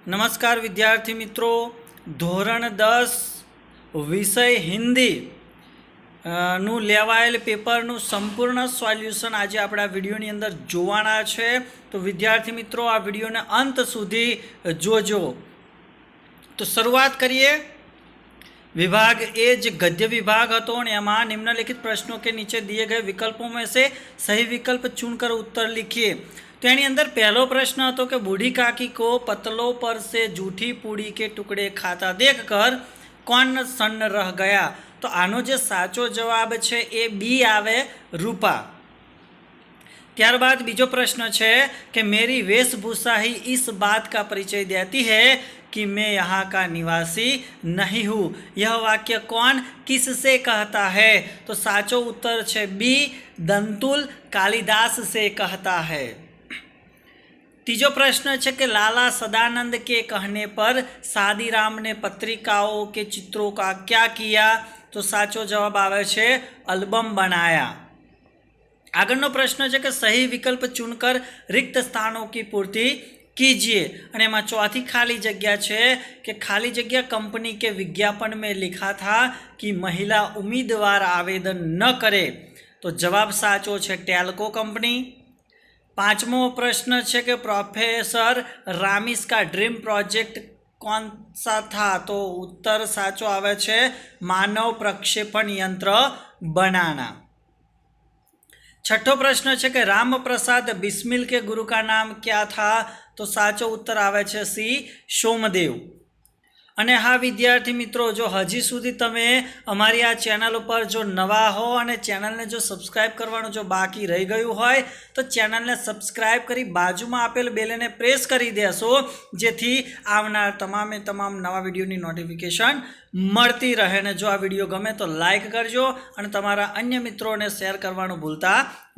नमस्कार विद्यार्थी मित्रों, ધોરણ 10 વિષય હિન્દી નું લેવાયેલ પેપરનું સંપૂર્ણ સોલ્યુશન આજે આપણે આ વિડીયોની અંદર જોવાના છે। તો વિદ્યાર્થી મિત્રો આ વિડીયોને અંત સુધી જોજો। તો શરૂઆત કરીએ। विभाग ए जो गद्य विभाग હતો ને એમાં निम्नलिखित प्रश्नों के नीचे दिए गए विकल्पों में से सही विकल्प चुनकर उत्तर लिखिए। तो यानी अंदर पहलो प्रश्न હતો कि बूढ़ी काकी को पतलों पर से जूठी पूड़ी के टुकड़े खाता देखकर कौन सन्न रह गया। तो आनो जो साचो जवाब है ए बी आवे रूपा। ત્યારબાદ બીજો પ્રશ્ન છે कि मेरी वेशभूषा ही इस बात का परिचय देती है कि मैं यहाँ का निवासी नहीं हूँ। यह वाक्य कौन किससे कहता है। तो साचो उत्तर है बी, दंतुल कालिदास से कहता है। तीजो प्रश्न है कि लाला सदानंद के कहने पर सादीराम ने पत्रिकाओं के चित्रों का क्या किया। तो साचो जवाब आवे छे एल्बम बनाया। આગળનો પ્રશ્ન છે કે સહી વિકલ્પ ચૂનકર रिक्त स्थानों की पूर्ति कीजिए। અને એમાં ચોથી ખાલી જગ્યા છે કે ખાલી જગ્યા कंपनी के विज्ञापन में लिखा था कि महिला उम्मीदवार आवेदन न करे। तो जवाब साचो है टेल्को कंपनी। पांचमो प्रश्न है कि प्रोफेसर रामिस का ड्रीम प्रोजेक्ट कौन सा था। तो उत्तर साचो आवे छे मानव प्रक्षेपण यंत्र बनाना। छठो प्रश्न है कि राम प्रसाद बिस्मिल के गुरु का नाम क्या था। तो साचो उत्तर आवे छे सी, सोमदेव। अने हाँ विद्यार्थी मित्रों, जो हजी सुधी तमे अमारी आ चेनल पर जो नवा हो अने चेनल ने जो सब्सक्राइब करवानुं जो बाकी रही गयुं होय तो चेनल ने सब्सक्राइब करी बाजुमां आपेल बेल ने प्रेस करी देशो, जेथी आवनार तमामे तमाम नवा विडियोनी नोटिफिकेशन मळती रहे। ने जो आ विडियो गमे तो लाइक करजो अने तमारा अन्य मित्रों ने शेर करवानुं भूलता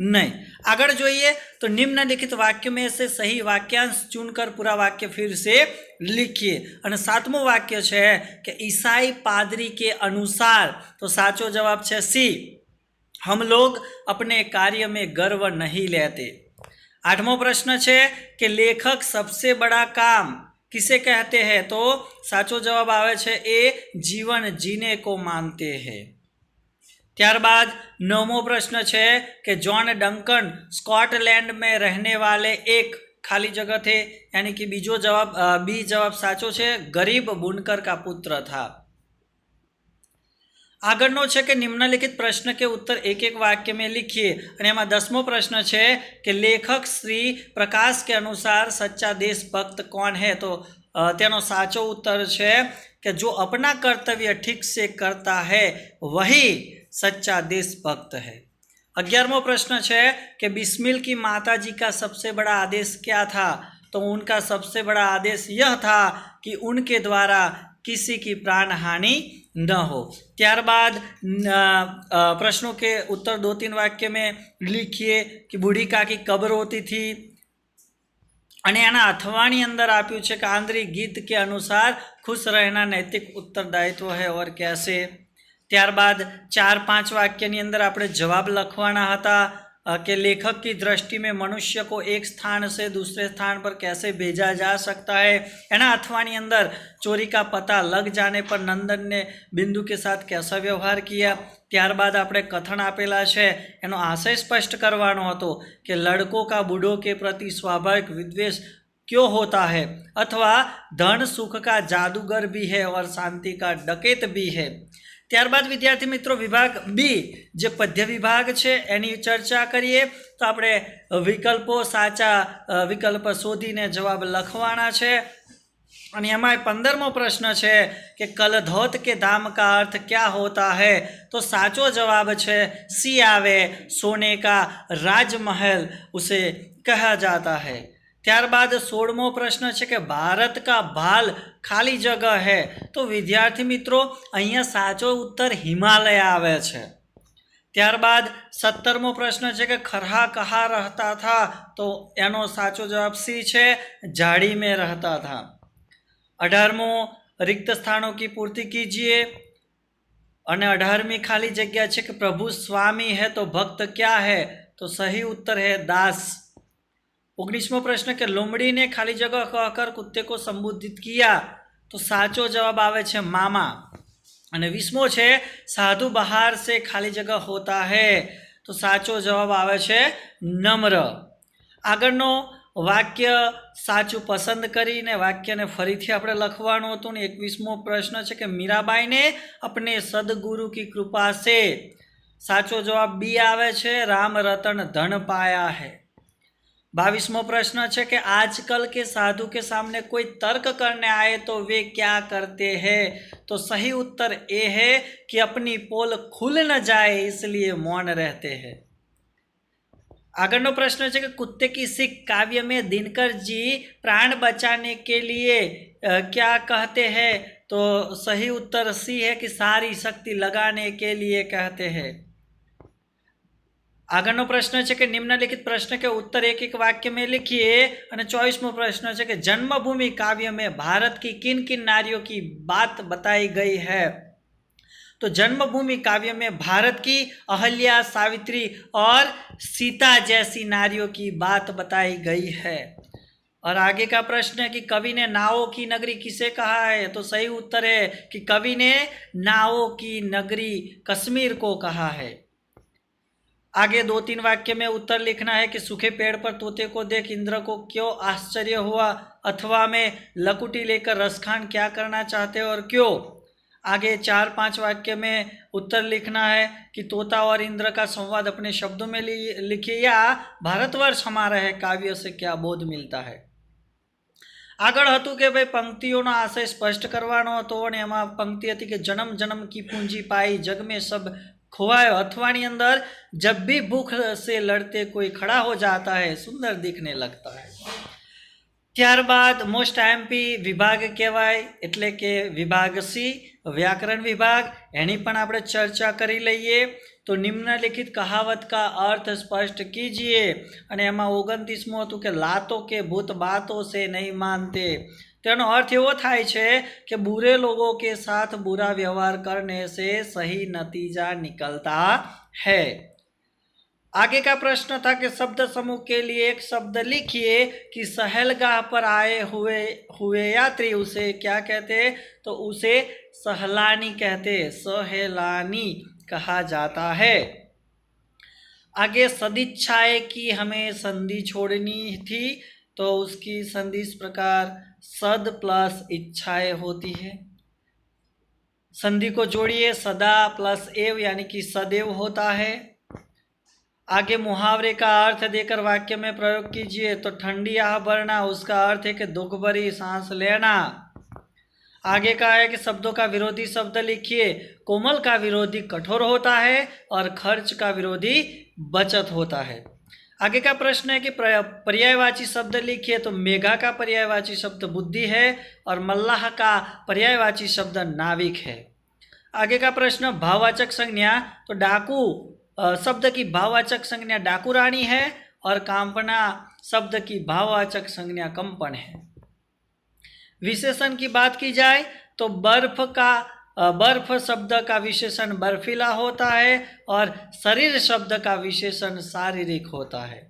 नहीं। आगळ जोईए तो निम्नलिखित वाक्य में से सही वाक्यांश चुनकर पूरा वाक्य फिर से लिखिए। अने सातमो वाक्य है कि ईसाई पादरी के अनुसार। तो साचो जवाब है सी, हम लोग अपने कार्य में गर्व नहीं लेते। आठवां प्रश्न है कि लेखक सबसे बड़ा काम किसे कहते हैं। तो साचो जवाब आवे छे ए, जीवन जीने को मानते हैं। त्यारबाद नवमो प्रश्न है कि जॉन डंकन स्कॉटलैंड में रहने वाले एक खाली जगह थे, यानी कि बीजो जवाब बी जवाब साचो है, गरीब बुनकर का पुत्र था। आगळनो है कि निम्नलिखित प्रश्न के उत्तर एक एक वाक्य में लिखिए। और एमां 10मो प्रश्न है कि लेखक श्री प्रकाश के अनुसार सच्चा देशभक्त कौन है। तो तेनो साचो उत्तर है कि जो अपना कर्तव्य ठीक से करता है वही सच्चा देशभक्त है। 11वां प्रश्न है कि बिस्मिल की माताजी का सबसे बड़ा आदेश क्या था। तो उनका सबसे बड़ा आदेश यह था कि उनके द्वारा किसी की प्राण हानि न हो। त्यारबाद प्रश्नों के उत्तर 2-3 वाक्य में लिखिए कि बूढ़ी काकी कब रोती थी। અને એના અથવાણી अंदर आप्યું છે कि आंतरिक गीत के अनुसार खुश रहना नैतिक उत्तरदायित्व है और कैसे। त्यारबाद 4-5 वाक्यनी अंदर આપણે जवाब લખવાના હતા कि लेखक की दृष्टि में मनुष्य को एक स्थान से दूसरे स्थान पर कैसे भेजा जा सकता है। एना अथवानी अंदर चोरी का पता लग जाने पर नंदन ने बिंदु के साथ कैसा व्यवहार किया। त्यारबाद आपणे कथन आपेला है, एनो आशय स्पष्ट करवानो हतो कि लड़कों का बूढ़ों के प्रति स्वाभाविक विद्वेष क्यों होता है, अथवा धन सुख का जादूगर भी है और शांति का डकैत भी है। त्यारबाद विद्यार्थी मित्रों विभाग बी जो पद्य विभाग है एनी चर्चा करिए। तो आपणे विकल्पों साचा विकल्प शोधीने जवाब लखवाना है। और एमां 15मो प्रश्न है कि कलधौत के धाम का अर्थ क्या होता है। तो साचो जवाब है सी आवे, सोने का राजमहल उसे कहा जाता है। त्यारबाद 16मो प्रश्न है कि भारत का भाल खाली जगह है। तो विद्यार्थी मित्रों अहींया साचो उत्तर हिमालय आवे छे। त्यारबाद 17मो प्रश्न है कि खरहा कहाँ रहता था। तो एनो साचो जवाब सी है, झाड़ी में रहता था। 18मो रिक्त स्थानों की पूर्ति कीजिए। और 18वीं खाली जगह है कि प्रभु स्वामी है तो भक्त क्या है। तो सही उत्तर है दास। 19वां प्रश्न के लोमड़ी ने खाली जगह कहकर कुत्ते को संबोधित किया, तो साचो जवाब आवे छे मामा। અને 20मो छे साधु बाहर से खाली जगह होता है, तो साचो जवाब आवे छे नम्र। આગળનો વાક્ય સાચું પસંદ કરીને વાક્યને ફરીથી આપણે લખવાનું હતું ને 21મો પ્રશ્ન છે કે મીરાબાઈને अपने सदगुरु की कृपा से, साचो जवाब बी आवे छे राम रतन धन पाया है। 22मो प्रश्न है कि आजकल के साधु के सामने कोई तर्क करने आए तो वे क्या करते हैं, तो सही उत्तर ए है कि अपनी पोल खुल न जाए इसलिए मौन रहते हैं। आगरनो प्रश्न है कि कुत्ते की सीख काव्य में दिनकर जी प्राण बचाने के लिए क्या कहते हैं, तो सही उत्तर सी है कि सारी शक्ति लगाने के लिए कहते हैं। આગળનો પ્રશ્ન છે કે નિમ્નલિખિત પ્રશ્ન के उत्तर एक एक वाक्य में लिखिए। અને 24મો प्रश्न है कि जन्मभूमि काव्य में भारत की किन किन नारियों की बात बताई गई है, तो जन्मभूमि काव्य में भारत की अहल्या, सावित्री और सीता जैसी नारियों की बात बताई गई है। और आगे का प्रश्न है कि कवि ने नावों की नगरी किसे कहा है, तो सही उत्तर है कि कवि ने नावों की नगरी कश्मीर को कहा है। आगे 2-3 वाक्य में उत्तर लिखना है कि सूखे पेड़ पर तोते को देख इंद्र को क्यों आश्चर्य हुआ, अथवा में लकुटी लेकर रसखान क्या करना चाहते और क्यों। आगे 4-5 वाक्य में उत्तर लिखना है कि तोता और इंद्र का संवाद अपने शब्दों में लिखिए, या भारतवर्ष हमारा है काव्य से क्या बोध मिलता है। આગળ હતું કે ભાઈ પંક્તિઓનો આશય સ્પષ્ટ કરવાનો હતો અને એમાં પંક્તિ હતી કે જન્મ જન્મ की पूंजी पाई जग में सब खोवायो, अथवानी अंदर जब भी भूख से लड़ते कोई खड़ा हो जाता है सुंदर दिखने लगता है। ત્યારબાદ મોસ્ટ આઈએમપી વિભાગ કહેવાય એટલે કે વિભાગ સી વ્યાકરણ વિભાગ, એની પણ આપણે ચર્ચા કરી લઈએ। तो निम्नलिखित कहावत का अर्थ स्पष्ट कीजिए। અને એમાં 29મો હતું કે लातों के भूत बातों से नहीं मानते, તેનો अर्थ એવો થાય છે કે बुरे लोगों के साथ बुरा व्यवहार करने से सही नतीजा निकलता है। आगे का प्रश्न था कि शब्द समूह के लिए एक शब्द लिखिए कि सहेलगाह पर आए हुए यात्री उसे क्या कहते, तो उसे सहलानी कहते, सहेलानी कहा जाता है। आगे सदिच्छाए की हमें संधि छोड़नी थी, तो उसकी संधि इस प्रकार सद प्लस इच्छाएं होती है। संधि को जोड़िए, सदा प्लस एव यानी कि सदैव होता है। आगे मुहावरे का अर्थ देकर वाक्य में प्रयोग कीजिए। तो ठंडी आह भरना, उसका अर्थ है कि दुख भरी सांस लेना। आगे का है कि शब्दों का विरोधी शब्द लिखिए। कोमल का विरोधी कठोर होता है और खर्च का विरोधी बचत होता है। आगे का प्रश्न है कि पर्यायवाची शब्द लिखिए। तो मेघा का पर्यायवाची शब्द बुद्धि है और मल्लाह का पर्यायवाची शब्द नाविक है। आगे का प्रश्न भाववाचक संज्ञा, तो डाकू शब्द की भाववाचक संज्ञा डाकू रानी है और कांपना शब्द की भाववाचक संज्ञा कंपन है। विशेषण की बात की जाए तो बर्फ शब्द का विशेषण बर्फीला होता है और शरीर शब्द का विशेषण शारीरिक होता है।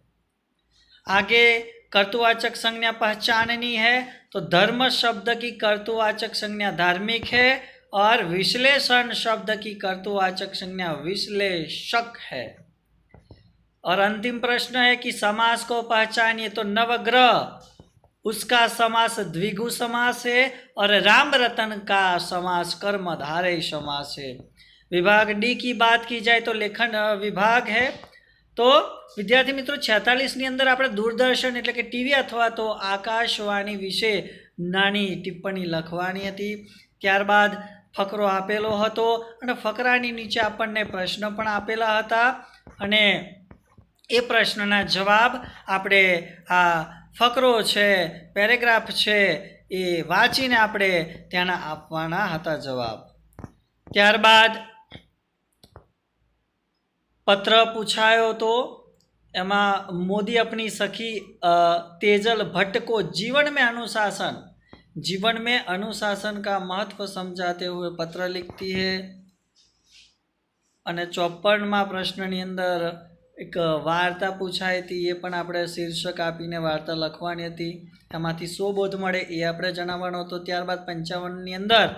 आगे कर्तुवाचक संज्ञा पहचाननी है। तो धर्म शब्द की कर्तुवाचक संज्ञा धार्मिक है और विश्लेषण शब्द की कर्तुवाचक संज्ञा विश्लेषक है। और अंतिम प्रश्न है कि समास को पहचानिए। तो नवग्रह उसका समास द्विगु समास है और राम रतन का समास कर्मधारय समास है। विभाग डी की बात की जाए तो लेखन विभाग है। तो विद्यार्थी मित्रों 46 अंदर આપણે दूरदर्शन એટલે કે ટીવી अथवा तो आकाशवाणी विषे नानी टिप्पणी લખવાની હતી। ત્યારબાદ ફકરો આપેલો હતો અને ફકરાની નીચે આપણને પ્રશ્ન પણ આપેલા હતા અને એ પ્રશ્નના જવાબ આપણે આ ફકરો છે, પેરેગ્રાફ છે એ વાંચીને આપણે ત્યાંના આપવાના હતા જવાબ। ત્યારબાદ पत्र पूछायो तो एमा मोदी अपनी सखी तेजल भट्ट को जीवन में अनुशासन का महत्व समझाते हुए पत्र लिखती है। अने 54वां प्रश्न नी अंदर એક વાર્તા પૂછાઈ હતી, એ પણ આપણે શીર્ષક આપીને વાર્તા લખવાની હતી. એમાંથી 100 બોધ મળે એ આપણે જણાવવાનો હતો. ત્યારબાદ 55ની અંદર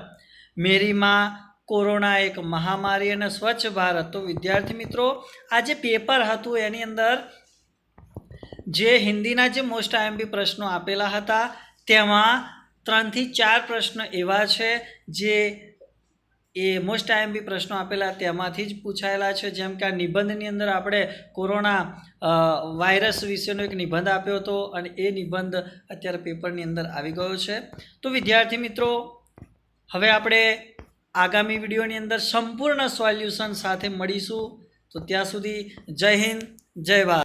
મેરી માં, કોરોના એક મહામારી અને સ્વચ્છ ભારત. તો વિદ્યાર્થી મિત્રો આ જે પેપર હતું એની અંદર જે હિન્દીના જે મોસ્ટ આઈએમપી પ્રશ્નો આપેલા હતા તેમાં 3 થી 4 પ્રશ્નો એવા છે જે એ મોસ્ટ આઈએમપી પ્રશ્નો આપેલા તેમાંથી જ પૂછાયેલા છે. જેમ કે આ નિબંધની અંદર આપણે કોરોના વાયરસ વિશેનો એક નિબંધ આપ્યો હતો અને એ નિબંધ અત્યારે પેપરની અંદર આવી ગયો છે. તો વિદ્યાર્થી મિત્રો હવે આપણે આગામી વિડીયોની અંદર સંપૂર્ણ સોલ્યુશન સાથે મળીશું. તો ત્યાં સુધી જય હિન્દ, જય ભારત.